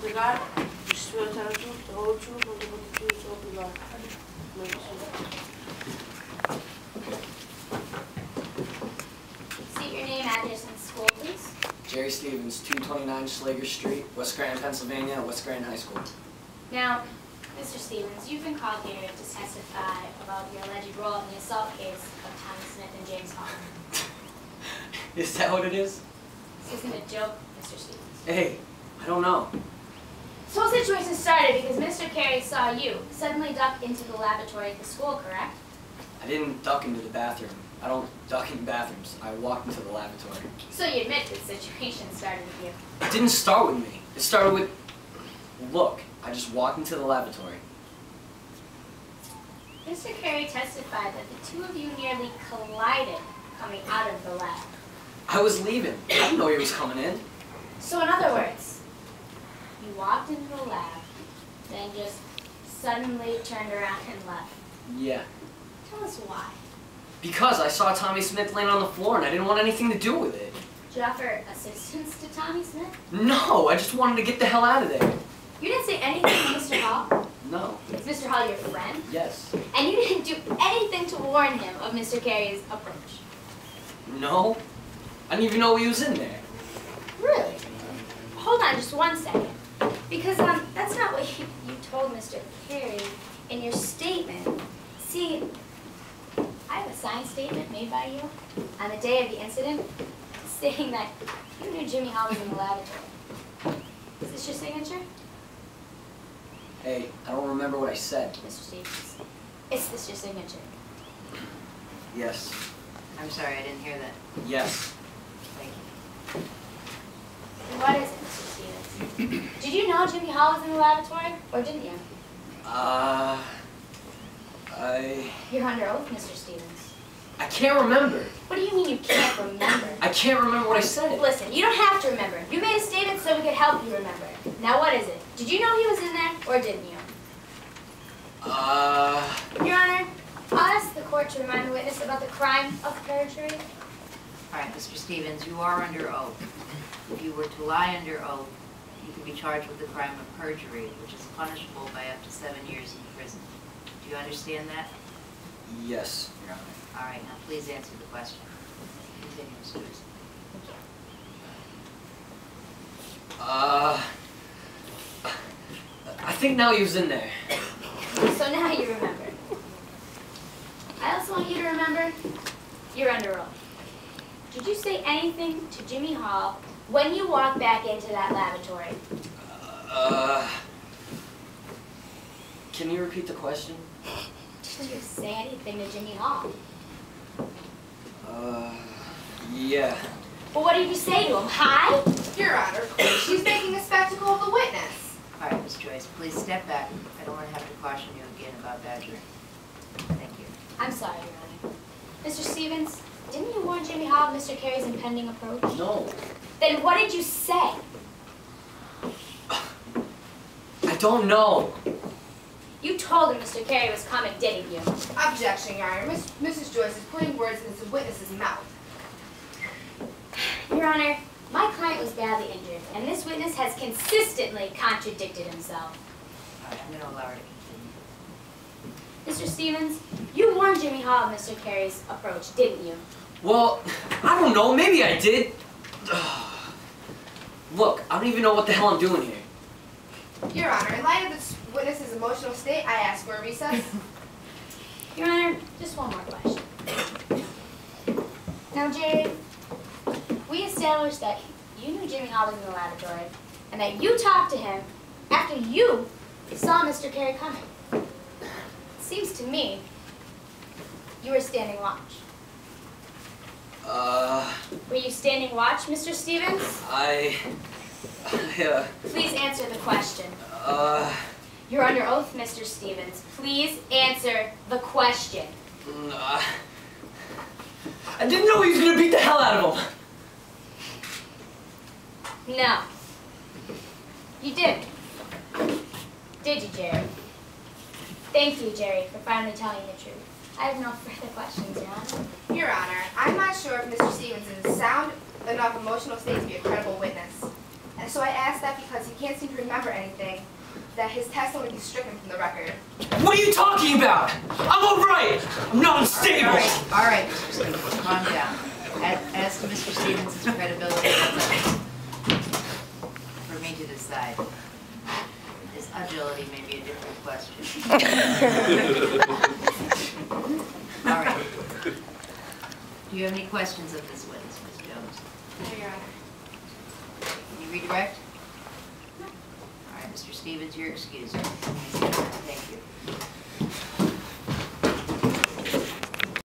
to God, you swear to tell the truth, the whole truth, nothing but the truth, so help you God. State your name, address, and school, please. Jerry Stevens, 229 Schlager Street, West Scranton, Pennsylvania, West Scranton High School. Now, Mr. Stevens, you've been called here to testify about your alleged role in the assault case of Tommy Smith and James Hall. Is that what it is? This isn't a joke, Mr. Stevens. Hey, I don't know. This whole situation started because Mr. Carey saw you suddenly duck into the lavatory at the school, correct? I didn't duck into the bathroom. I don't duck in bathrooms. I walked into the lavatory. So you admit this situation started with you. It didn't start with me. It started with... Look, I just walked into the lavatory. Mr. Carey testified that the two of you nearly collided coming out of the lab. I was leaving. I didn't know he was coming in. So in other words, you walked into the lab, then just suddenly turned around and left. Yeah. Tell us why. Because I saw Tommy Smith laying on the floor and I didn't want anything to do with it. Did you offer assistance to Tommy Smith? No, I just wanted to get the hell out of there. You didn't say anything to Mr. Hall? No. Is Mr. Hall your friend? Yes. And you didn't do anything to warn him of Mr. Carey's approach? No. I didn't even know he was in there. Really? Hold on just one second. Because that's not what you told Mr. Carey in your statement. See, I have a signed statement made by you on the day of the incident stating that you knew Jimmy Hall was in the lavatory. Is this your signature? Hey, I don't remember what I said. Mr. Stevens, is this your signature? Yes. I'm sorry, I didn't hear that. Yes. Thank you. And what is it, Mr. Stevens? Did you know Jimmy Hall was in the lavatory, or didn't you? You're under oath, Mr. Stevens. I can't remember. What do you mean you can't remember? I can't remember what I said. Listen, you don't have to remember. You made a statement so we could help you remember. Now what is it? Did you know he was in there, or didn't you? Your Honor, I'll ask the court to remind the witness about the crime of perjury. All right, Mr. Stevens, you are under oath. If you were to lie under oath, you can be charged with the crime of perjury, which is punishable by up to 7 years in prison. Do you understand that? Yes, Your Honor. All right, now please answer the question. Continue, Mr. Joyce. I think now he was in there. So now you remember. I also want you to remember, you're under oath. Did you say anything to Jimmy Hall when you walked back into that lavatory? Can you repeat the question? Did you say anything to Jimmy Hall? Yeah. Well, what did you say to him? Hi? Your Honor, she's making a spectacle of the witness. All right, Ms. Joyce, please step back. I don't want to have to caution you again about badgering. Thank you. I'm sorry, Your Honor. Mr. Stevens, didn't you warn Jimmy Hall of Mr. Carey's impending approach? No. Then what did you say? I don't know. You told him Mr. Carey was coming, didn't you? Objection, Your Honor. Mrs. Joyce is putting words into the witness's mouth. Your Honor, my client was badly injured, and this witness has consistently contradicted himself. All right, I'm going to allow her to continue. Mr. Stevens, you warned Jimmy Hall of Mr. Carey's approach, didn't you? Well, I don't know. Maybe I did. Look, I don't even know what the hell I'm doing here. Your Honor, in light of this witness's emotional state, I ask for a recess. Your Honor, just one more question. Now, Jerry, we established that you knew Jimmy Hall was in the lavatory, and that you talked to him after you saw Mr. Carey coming. It seems to me you were standing watch. Were you standing watch, Mr. Stevens? Please answer the question. You're under oath, Mr. Stevens. Please answer the question. I didn't know he was going to beat the hell out of him. No. You didn't. Did you, Jerry? Thank you, Jerry, for finally telling the truth. I have no further questions, Your Honor. Your Honor, I'm not sure if Mr. Stevens is in sound enough emotional state to be a credible witness. And so I asked that because he can't seem to remember anything, that his testimony be stricken from the record. What are you talking about? I'm all right. I'm not unstable. All right, Mr. Stevens, calm down. As to Mr. Stevens' credibility, that's up for me to decide. His agility may be a different question. All right. Do you have any questions of this witness, Ms. Jones? No, Your Honor. Can you redirect? All right, Mr. Stevens, you're excused. Thank you.